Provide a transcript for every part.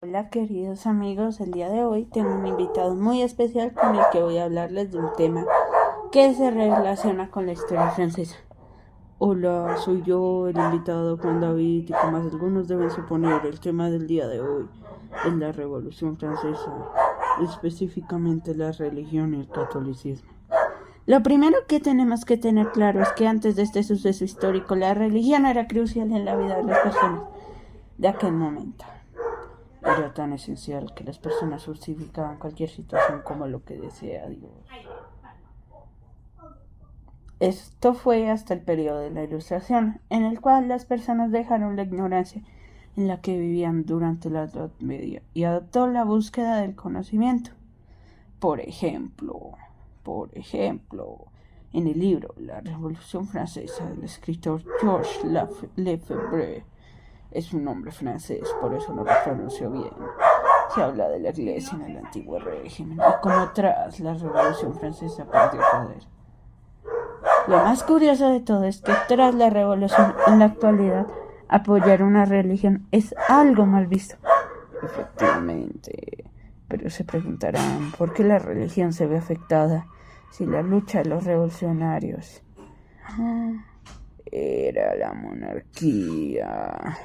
Hola queridos amigos, el día de hoy tengo un invitado muy especial con el que voy a hablarles de un tema que se relaciona con la historia francesa. Hola, soy yo, el invitado Juan David, y como algunos deben suponer, el tema del día de hoy es la Revolución Francesa, específicamente la religión y el catolicismo. Lo primero que tenemos que tener claro es que antes de este suceso histórico, la religión era crucial en la vida de las personas de aquel momento. Era tan esencial que las personas justificaban cualquier situación como lo que desea Dios. Esto fue hasta el periodo de la Ilustración, en el cual las personas dejaron la ignorancia en la que vivían durante la Edad Media y adoptó la búsqueda del conocimiento. Por ejemplo, en el libro La Revolución Francesa del escritor Georges Lefebvre, es un nombre francés, por eso no lo pronuncio bien. Se habla de la iglesia en el antiguo régimen y cómo tras la Revolución Francesa perdió poder. Lo más curioso de todo es que tras la Revolución, en la actualidad, apoyar una religión es algo mal visto. Efectivamente, pero se preguntarán por qué la religión se ve afectada si la lucha de los revolucionarios era la monarquía.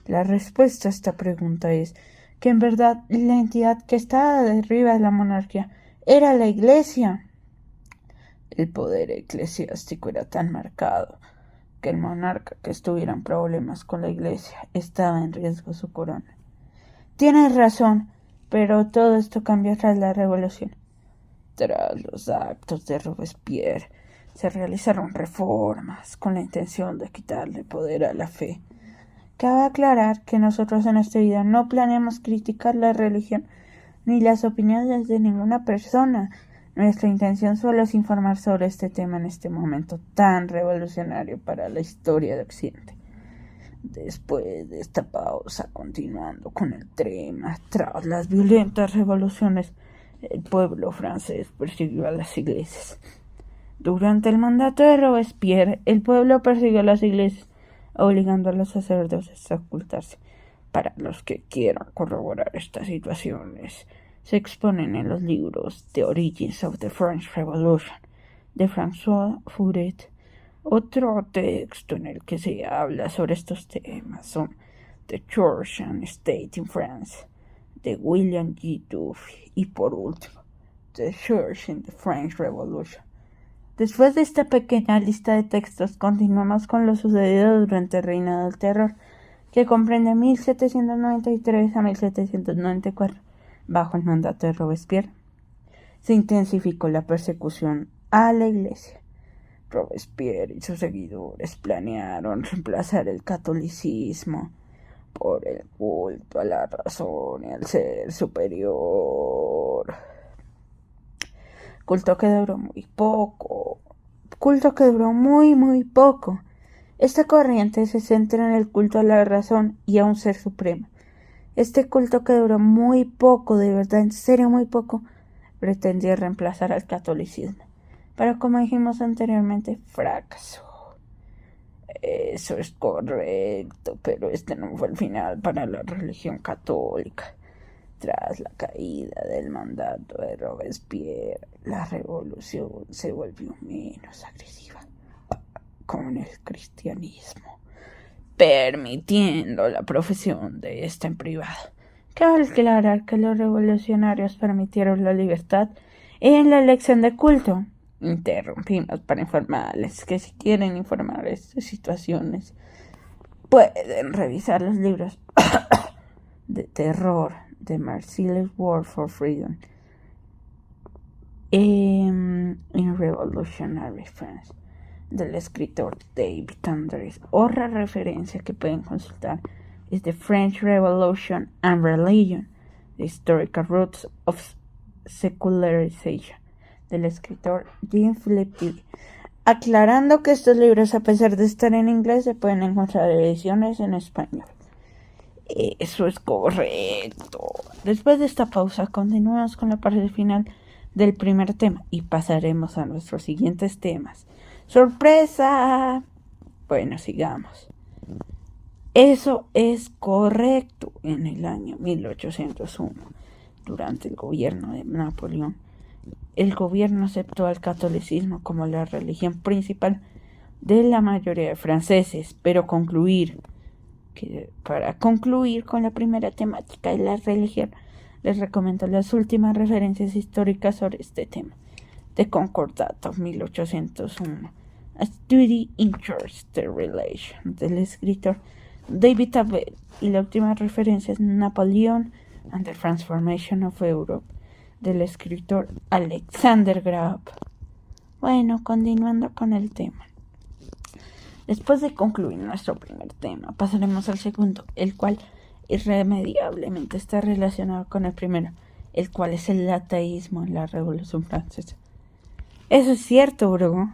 La respuesta a esta pregunta es que en verdad la entidad que estaba arriba de la monarquía era la iglesia. El poder eclesiástico era tan marcado que el monarca que estuviera en problemas con la iglesia estaba en riesgo su corona. Tienes razón, pero todo esto cambió tras la revolución. Tras los actos de Robespierre se realizaron reformas con la intención de quitarle poder a la fe. Cabe aclarar que nosotros en este video no planeamos criticar la religión ni las opiniones de ninguna persona. Nuestra intención solo es informar sobre este tema en este momento tan revolucionario para la historia de Occidente. Después de esta pausa, continuando con el tema, tras las violentas revoluciones, el pueblo francés persiguió a las iglesias. Durante el mandato de Robespierre, el pueblo persiguió a las iglesias, obligando a los sacerdotes a ocultarse. Para los que quieran corroborar estas situaciones, se exponen en los libros The Origins of the French Revolution de François Furet. Otro texto en el que se habla sobre estos temas son The Church and State in France de William G. Duffy y por último The Church in the French Revolution. Después de esta pequeña lista de textos, continuamos con lo sucedido durante el Reinado del Terror, que comprende 1793 a 1794, bajo el mandato de Robespierre. Se intensificó la persecución a la iglesia. Robespierre y sus seguidores planearon reemplazar el catolicismo por el culto a la razón y al ser superior. Culto que duró muy poco. Esta corriente se centra en el culto a la razón y a un ser supremo. Este culto que duró muy poco, de verdad, en serio muy poco, pretendía reemplazar al catolicismo. Pero como dijimos anteriormente, fracasó. Eso es correcto, pero este no fue el final para la religión católica. Tras la caída del mandato de Robespierre, la revolución se volvió menos agresiva con el cristianismo, permitiendo la profesión de esta en privado. Cabe aclarar que los revolucionarios permitieron la libertad en la elección de culto. Interrumpimos para informarles que si quieren informar de estas situaciones, pueden revisar los libros de terror de Marcellus War for Freedom in Revolutionary France del escritor David Andres. Otra referencia que pueden consultar es The French Revolution and Religion, The Historical Roots of Secularization del escritor Jean-Philippe Tilly. Aclarando que estos libros, a pesar de estar en inglés, se pueden encontrar ediciones en español. Eso es correcto. Después de esta pausa, continuamos con la parte final del primer tema y pasaremos a nuestros siguientes temas. ¡Sorpresa! Bueno, sigamos. Eso es correcto. En el año 1801, durante el gobierno de Napoleón, el gobierno aceptó al catolicismo como la religión principal de la mayoría de franceses, pero para concluir con la primera temática de la religión, les recomiendo las últimas referencias históricas sobre este tema. The Concordato 1801, A Study in Church Religion, del escritor David Abel, y la última referencia es Napoleon and the Transformation of Europe, del escritor Alexander Graham. Bueno, continuando con el tema. Después de concluir nuestro primer tema, pasaremos al segundo, el cual irremediablemente está relacionado con el primero, el cual es el ateísmo en la Revolución Francesa. Eso es cierto, bro.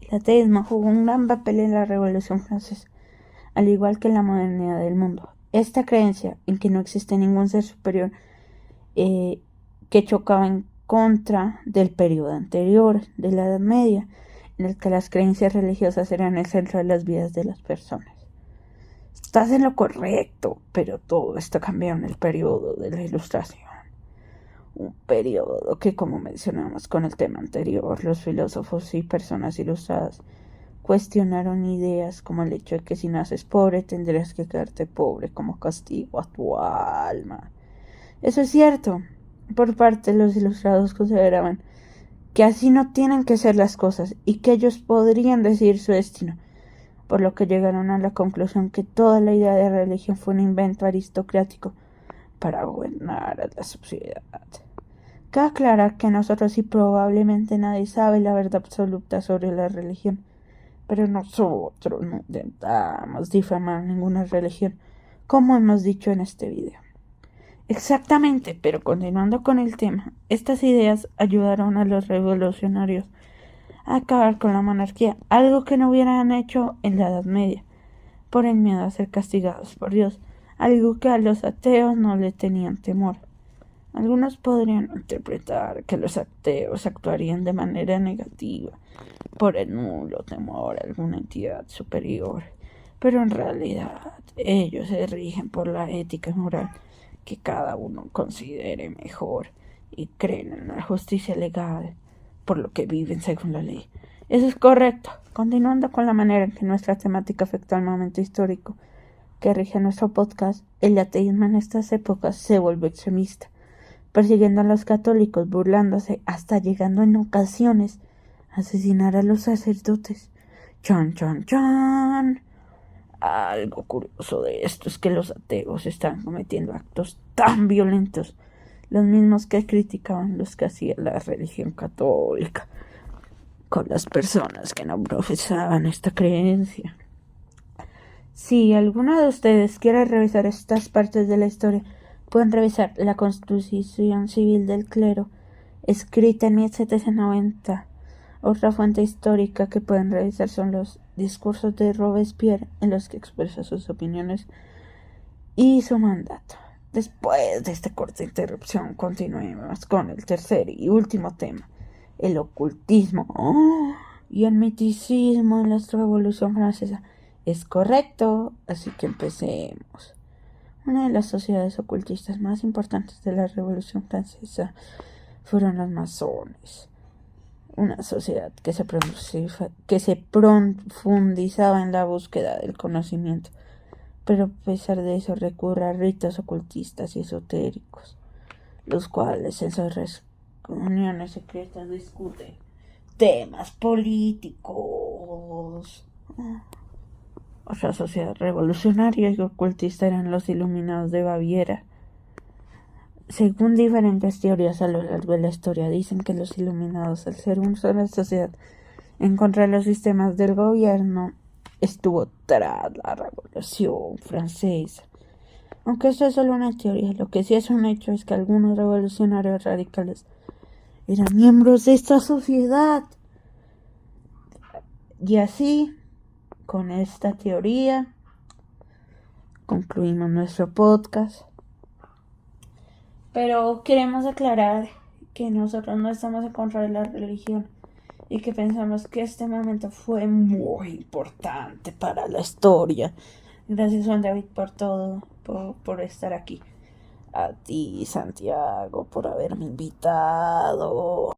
El ateísmo jugó un gran papel en la Revolución Francesa, al igual que en la modernidad del mundo. Esta creencia en que no existe ningún ser superior que chocaba en contra del periodo anterior de la Edad Media, en el que las creencias religiosas eran el centro de las vidas de las personas. Estás en lo correcto, pero todo esto cambió en el periodo de la Ilustración. Un periodo que, como mencionamos con el tema anterior, los filósofos y personas ilustradas cuestionaron ideas como el hecho de que si naces pobre tendrías que quedarte pobre como castigo a tu alma. Eso es cierto. Por parte de los ilustrados consideraban que así no tienen que ser las cosas y que ellos podrían decidir su destino, por lo que llegaron a la conclusión que toda la idea de religión fue un invento aristocrático para gobernar a la sociedad. Cabe aclarar que nosotros y probablemente nadie sabe la verdad absoluta sobre la religión, pero nosotros no intentamos difamar ninguna religión, como hemos dicho en este video. Exactamente, pero continuando con el tema, estas ideas ayudaron a los revolucionarios a acabar con la monarquía, algo que no hubieran hecho en la Edad Media, por el miedo a ser castigados por Dios, algo que a los ateos no le tenían temor. Algunos podrían interpretar que los ateos actuarían de manera negativa por el nulo temor a alguna entidad superior, pero en realidad ellos se rigen por la ética y moral que cada uno considere mejor y creen en la justicia legal, por lo que viven según la ley. Eso es correcto. Continuando con la manera en que nuestra temática afecta al momento histórico que rige nuestro podcast, el ateísmo en estas épocas se vuelve extremista, persiguiendo a los católicos, burlándose, hasta llegando en ocasiones a asesinar a los sacerdotes. ¡Chan, chan, chan! Algo curioso de esto es que los ateos están cometiendo actos tan violentos, los mismos que criticaban los que hacía la religión católica, con las personas que no profesaban esta creencia. Si alguno de ustedes quiere revisar estas partes de la historia, pueden revisar la Constitución Civil del Clero, escrita en 1790. Otra fuente histórica que pueden revisar son los discursos de Robespierre, en los que expresa sus opiniones y su mandato. Después de esta corta interrupción, continuemos con el tercer y último tema, el ocultismo y el miticismo en la Revolución Francesa. Es correcto, así que empecemos. Una de las sociedades ocultistas más importantes de la Revolución Francesa fueron los masones, una sociedad que se profundizaba en la búsqueda del conocimiento, pero a pesar de eso recurre a ritos ocultistas y esotéricos, los cuales en sus reuniones secretas discuten temas políticos. Otra sociedad revolucionaria y ocultista eran los Iluminados de Baviera. Según diferentes teorías a lo largo de la historia, dicen que los Iluminados, al ser una sola sociedad en contra de los sistemas del gobierno, estuvo tras la Revolución Francesa. Aunque esto es solo una teoría, lo que sí es un hecho es que algunos revolucionarios radicales eran miembros de esta sociedad. Y así, con esta teoría, concluimos nuestro podcast. Pero queremos aclarar que nosotros no estamos en contra de la religión y que pensamos que este momento fue muy importante para la historia Gracias, Juan David, por todo, por estar aquí. A ti, Santiago, por haberme invitado.